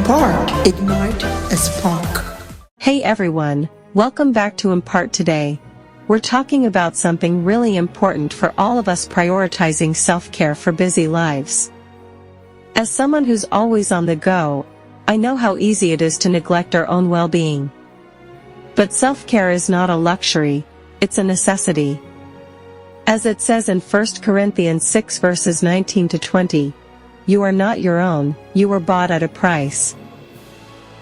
Impart, ignite a spark. Hey everyone, welcome back to Impart today. We're talking about something really important for all of us: prioritizing self-care for busy lives. As someone who's always on the go, I know how easy it is to neglect our own well-being. But self-care is not a luxury, it's a necessity. As it says in 1 Corinthians 6 verses 19 to 20, "You are not your own, you were bought at a price.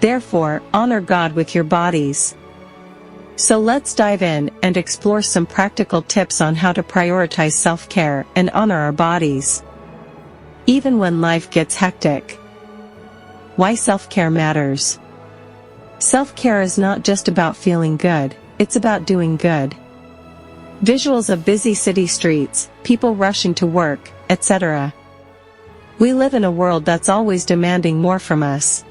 Therefore, honor God with your bodies." So let's dive in and explore some practical tips on how to prioritize self-care and honor our bodies, even when life gets hectic. Why self-care matters. Self-care is not just about feeling good, it's about doing good. Visuals of busy city streets, people rushing to work, etc. We live in a world that's always demanding more from us.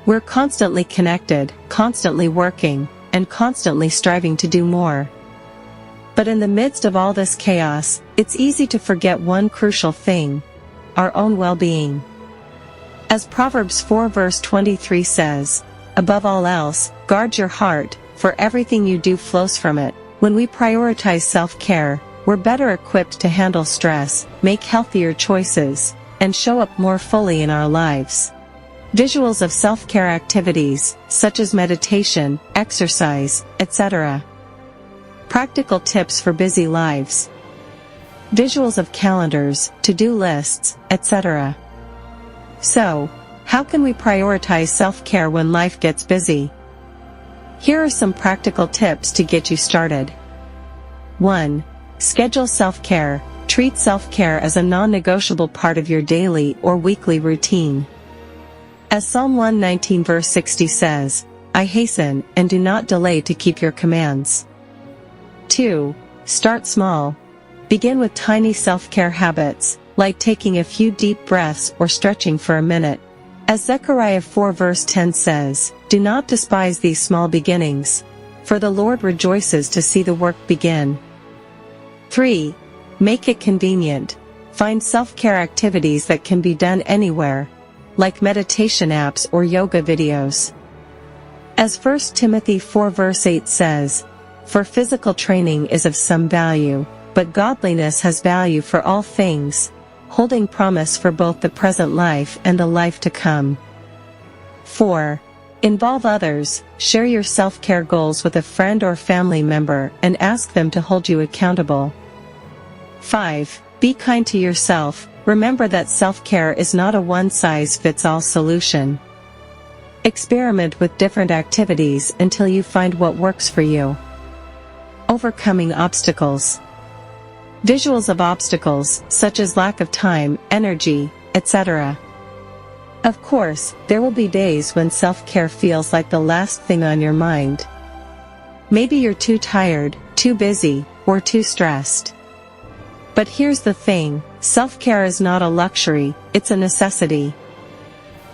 We're constantly connected, constantly working, and constantly striving to do more. But in the midst of all this chaos, it's easy to forget one crucial thing: our own well-being. As Proverbs 4 verse 23 says, "Above all else, guard your heart, for everything you do flows from it." When we prioritize self-care, we're better equipped to handle stress, make healthier choices, and show up more fully in our lives. Visuals of self-care activities, such as meditation, exercise, etc. Practical tips for busy lives. Visuals of calendars, to-do lists, etc. So, how can we prioritize self-care when life gets busy? Here are some practical tips to get you started. 1. Schedule self-care. Treat self-care as a non-negotiable part of your daily or weekly routine. As Psalm 119 verse 60 says, "I hasten and do not delay to keep your commands." 2. Start small. Begin with tiny self-care habits, like taking a few deep breaths or stretching for a minute. As Zechariah 4 verse 10 says, "Do not despise these small beginnings, for the Lord rejoices to see the work begin." 3. Make it convenient. Find self-care activities that can be done anywhere, like meditation apps or yoga videos. As 1 Timothy 4 verse 8 says, "For physical training is of some value, but godliness has value for all things, holding promise for both the present life and the life to come." 4. Involve others. Share your self-care goals with a friend or family member and ask them to hold you accountable. 5. Be kind to yourself. Remember that self-care is not a one-size-fits-all solution. Experiment with different activities until you find what works for you. Overcoming obstacles. Visuals of obstacles, such as lack of time, energy, etc. Of course, there will be days when self-care feels like the last thing on your mind. Maybe you're too tired, too busy, or too stressed. But here's the thing: self-care is not a luxury, it's a necessity.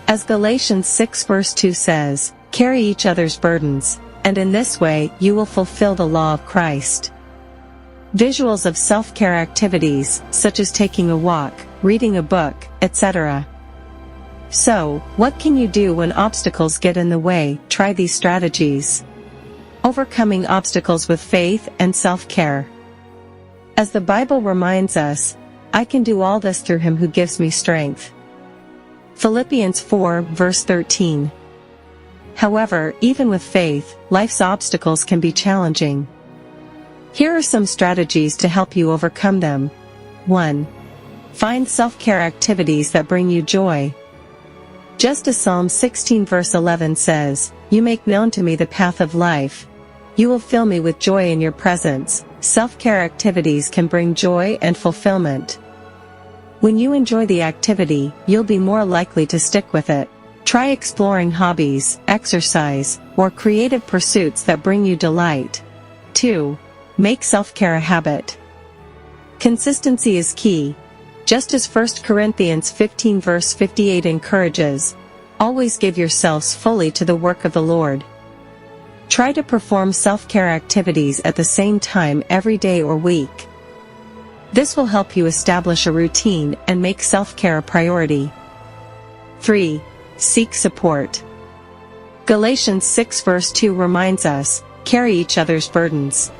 As Galatians 6 verse 2 says, "Carry each other's burdens, and in this way you will fulfill the law of Christ." Visuals of self-care activities, such as taking a walk, reading a book, etc. So, what can you do when obstacles get in the way? Try these strategies. Overcoming obstacles with faith and self-care. As the Bible reminds us, "I can do all this through him who gives me strength." Philippians 4 verse 13. However, even with faith, life's obstacles can be challenging. Here are some strategies to help you overcome them. 1. Find self-care activities that bring you joy. Just as Psalm 16 verse 11 says, "You make known to me the path of life. You will fill me with joy in your presence." Self-care activities can bring joy and fulfillment. When you enjoy the activity, you'll be more likely to stick with it. Try exploring hobbies, exercise, or creative pursuits that bring you delight. 2. Make self-care a habit. Consistency is key. Just as 1 Corinthians 15 verse 58 encourages, "Always give yourselves fully to the work of the Lord." Try to perform self-care activities at the same time every day or week. This will help you establish a routine and make self-care a priority. 3. seek support. Galatians 6 verse 2 reminds us, carry each other's burdens.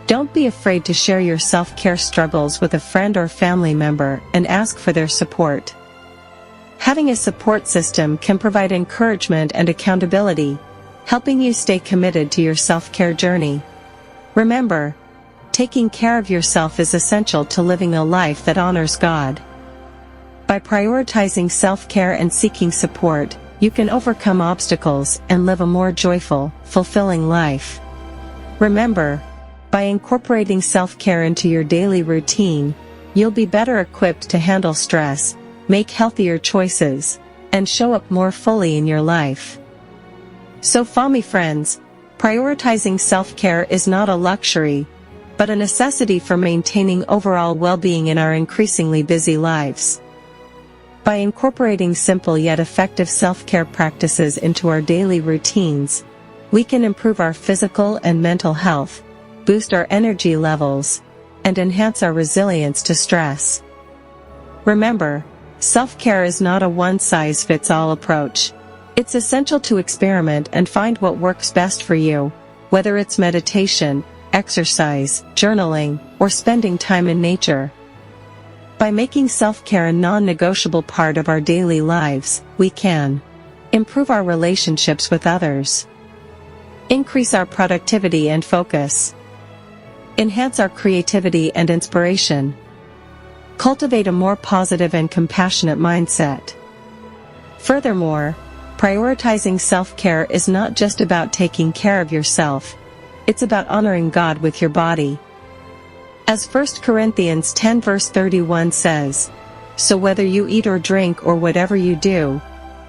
Don't be afraid to share your self-care struggles with a friend or family member and ask for their support. Having a support system can provide encouragement and accountability, helping you stay committed to your self-care journey. Remember, taking care of yourself is essential to living a life that honors God. By prioritizing self-care and seeking support, you can overcome obstacles and live a more joyful, fulfilling life. Remember, by incorporating self-care into your daily routine, you'll be better equipped to handle stress, make healthier choices, and show up more fully in your life. So FAMI friends, prioritizing self-care is not a luxury, but a necessity for maintaining overall well-being in our increasingly busy lives. By incorporating simple yet effective self-care practices into our daily routines, we can improve our physical and mental health, boost our energy levels, and enhance our resilience to stress. Remember, self-care is not a one-size-fits-all approach. It's essential to experiment and find what works best for you, whether it's meditation, exercise, journaling, or spending time in nature. By making self-care a non-negotiable part of our daily lives, we can improve our relationships with others, increase our productivity and focus, enhance our creativity and inspiration, cultivate a more positive and compassionate mindset. Furthermore, prioritizing self-care is not just about taking care of yourself, it's about honoring God with your body. As 1 Corinthians 10 verse 31 says, "So whether you eat or drink or whatever you do,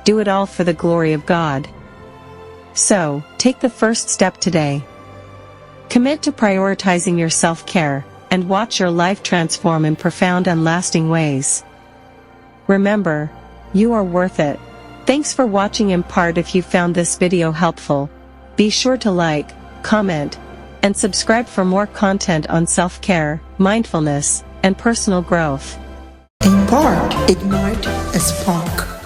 do it all for the glory of God." So, take the first step today. Commit to prioritizing your self-care, and watch your life transform in profound and lasting ways. Remember, you are worth it. Thanks for watching in part. If you found this video helpful, be sure to like, comment, and subscribe for more content on self-care, mindfulness, and personal growth. Impart, ignite a spark.